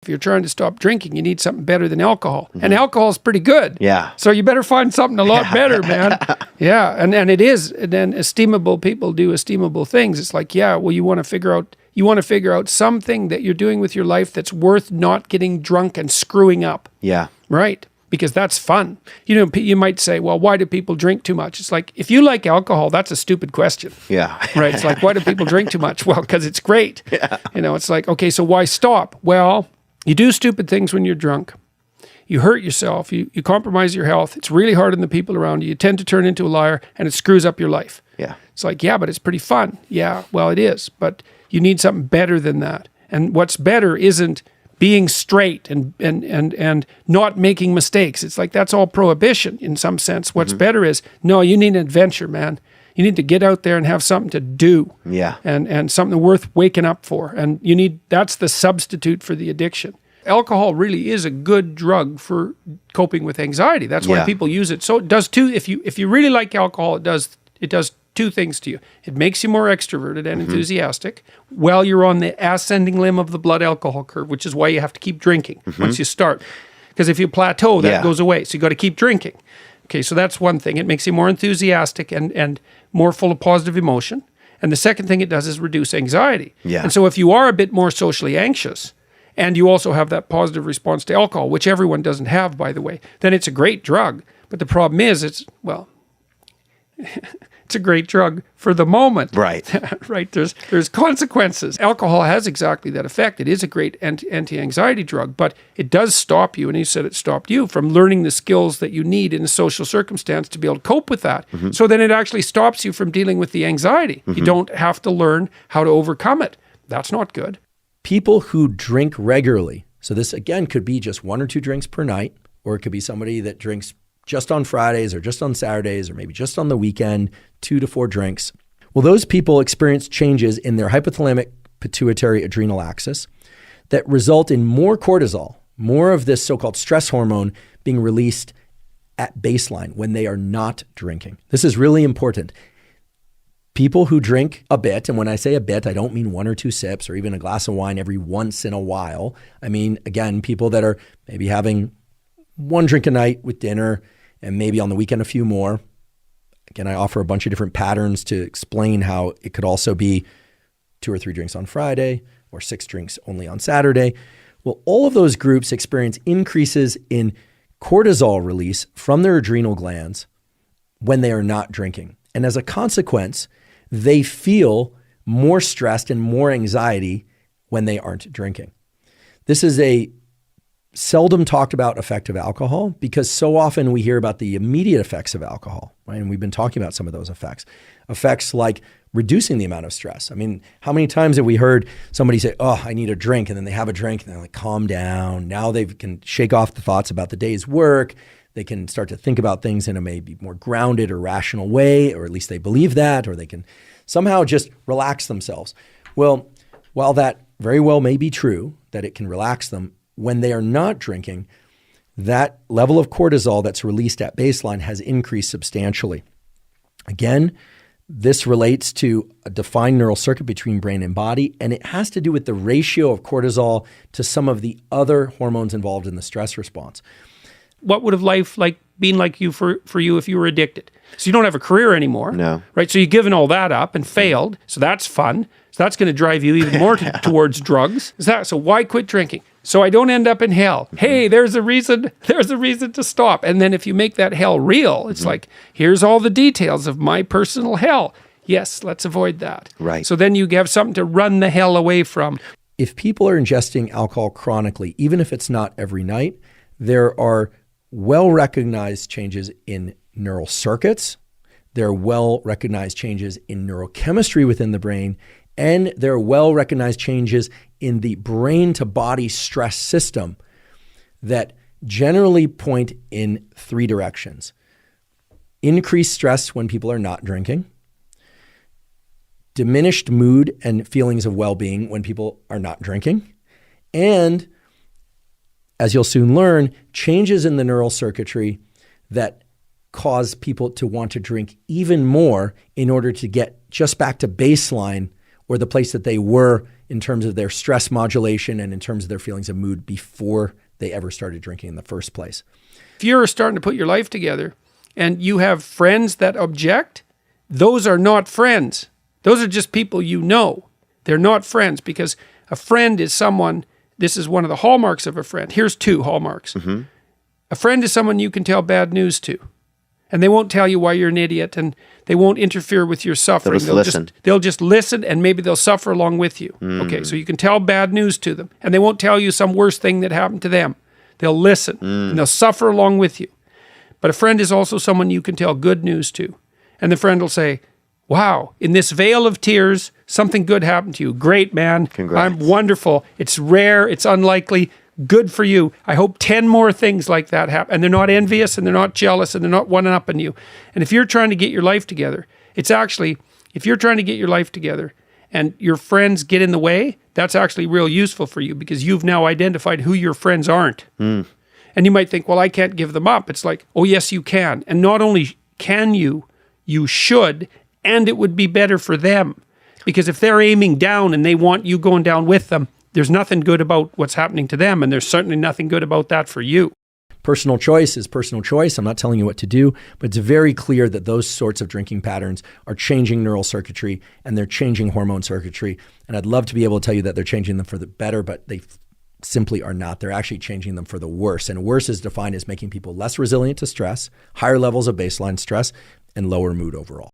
If you're trying to stop drinking, you need something better than alcohol. And alcohol is pretty good. Yeah. So you better find something a lot better, man. Yeah. And it is. And then esteemable people do esteemable things. It's like, yeah, well, you want to figure out something that you're doing with your life that's worth not getting drunk and screwing up. Yeah. Right? Because that's fun. You might say, well, why do people drink too much? It's like, if you like alcohol, that's a stupid question. Yeah. Right? It's like, why do people drink too much? Well, because it's great. Yeah. It's like, okay, so why stop? Well, you do stupid things when you're drunk. You hurt yourself. You compromise your health. It's really hard on the people around you. You tend to turn into a liar, and it screws up your life. Yeah. It's like, yeah, but it's pretty fun. Yeah, well, it is. But you need something better than that. And what's better isn't being straight and not making mistakes. It's like, that's all prohibition in some sense. What's better is, no, you need an adventure, man. You need to get out there and have something to do. Yeah. And something worth waking up for. And that's the substitute for the addiction. Alcohol really is a good drug for coping with anxiety. That's why people use it. So it does two. If you really like alcohol, it does two things to you. It makes you more extroverted and enthusiastic while you're on the ascending limb of the blood alcohol curve, which is why you have to keep drinking once you start. Because if you plateau, that goes away. So you got to keep drinking. Okay, so that's one thing. It makes you more enthusiastic and more full of positive emotion. And the second thing it does is reduce anxiety. Yeah. And so if you are a bit more socially anxious, and you also have that positive response to alcohol, which everyone doesn't have, by the way, then it's a great drug. But the problem is, it's a great drug for the moment. Right. Right. There's consequences. Alcohol has exactly that effect. It is a great anti-anxiety drug, but it does stop you, and you said it stopped you, from learning the skills that you need in a social circumstance to be able to cope with that. So then it actually stops you from dealing with the anxiety. You don't have to learn how to overcome it. That's not good. People who drink regularly, so this again could be just 1 or 2 drinks per night, or it could be somebody that drinks just on Fridays or just on Saturdays or maybe just on the weekend, 2 to 4 drinks. Well, those people experience changes in their hypothalamic pituitary adrenal axis that result in more cortisol, more of this so-called stress hormone being released at baseline when they are not drinking. This is really important. People who drink a bit, and when I say a bit, I don't mean 1 or 2 sips or even a glass of wine every once in a while. I mean, again, people that are maybe having 1 drink a night with dinner and maybe on the weekend a few more. Again, I offer a bunch of different patterns to explain how it could also be 2 or 3 drinks on Friday or 6 drinks only on Saturday. Well, all of those groups experience increases in cortisol release from their adrenal glands when they are not drinking. And as a consequence, they feel more stressed and more anxiety when they aren't drinking. This is a seldom talked about effect of alcohol because so often we hear about the immediate effects of alcohol, right? And we've been talking about some of those effects. Effects like reducing the amount of stress. I mean, how many times have we heard somebody say, oh, I need a drink, and then they have a drink and they're like, calm down. Now they can shake off the thoughts about the day's work. They can start to think about things in a maybe more grounded or rational way, or at least they believe that, or they can somehow just relax themselves. Well, while that very well may be true, that it can relax them, when they are not drinking, that level of cortisol that's released at baseline has increased substantially. Again, this relates to a defined neural circuit between brain and body, and it has to do with the ratio of cortisol to some of the other hormones involved in the stress response. What would have life been like for you if you were addicted? So you don't have a career anymore. No. Right? So you've given all that up and failed. So that's fun. So that's going to drive you even more towards drugs. So why quit drinking? So I don't end up in hell. Hey, there's a reason to stop. And then if you make that hell real, it's like, here's all the details of my personal hell. Yes, let's avoid that. Right. So then you have something to run the hell away from. If people are ingesting alcohol chronically, even if it's not every night, there are well-recognized changes in neural circuits. There are well-recognized changes in neurochemistry within the brain, and there are well-recognized changes in the brain-to-body stress system that generally point in 3 directions. Increased stress when people are not drinking, diminished mood and feelings of well-being when people are not drinking, and, as you'll soon learn, changes in the neural circuitry that cause people to want to drink even more in order to get just back to baseline or the place that they were in terms of their stress modulation and in terms of their feelings of mood before they ever started drinking in the first place. If you're starting to put your life together and you have friends that object, those are not friends. Those are just people you know. They're not friends, because a friend is someone, this is one of the hallmarks of a friend. Here's 2 hallmarks. Mm-hmm. A friend is someone you can tell bad news to, and they won't tell you why you're an idiot, and they won't interfere with your suffering. They'll just listen, and maybe they'll suffer along with you. Okay, so you can tell bad news to them, and they won't tell you some worse thing that happened to them. They'll listen, and they'll suffer along with you. But a friend is also someone you can tell good news to, and the friend will say, wow, in this veil of tears, something good happened to you. Great, man. Congrats. I'm wonderful. It's rare. It's unlikely. Good for you. I hope 10 more things like that happen. And they're not envious, and they're not jealous, and they're not one-upping you. And if you're trying to get your life together, it's actually, if you're trying to get your life together and your friends get in the way, that's actually real useful for you, because you've now identified who your friends aren't. And you might think, well, I can't give them up. It's like, oh, yes, you can. And not only can you should, and it would be better for them. Because if they're aiming down and they want you going down with them, there's nothing good about what's happening to them, and there's certainly nothing good about that for you. Personal choice is personal choice. I'm not telling you what to do, but it's very clear that those sorts of drinking patterns are changing neural circuitry, and they're changing hormone circuitry. And I'd love to be able to tell you that they're changing them for the better, but they simply are not. They're actually changing them for the worse. And worse is defined as making people less resilient to stress, higher levels of baseline stress, and lower mood overall.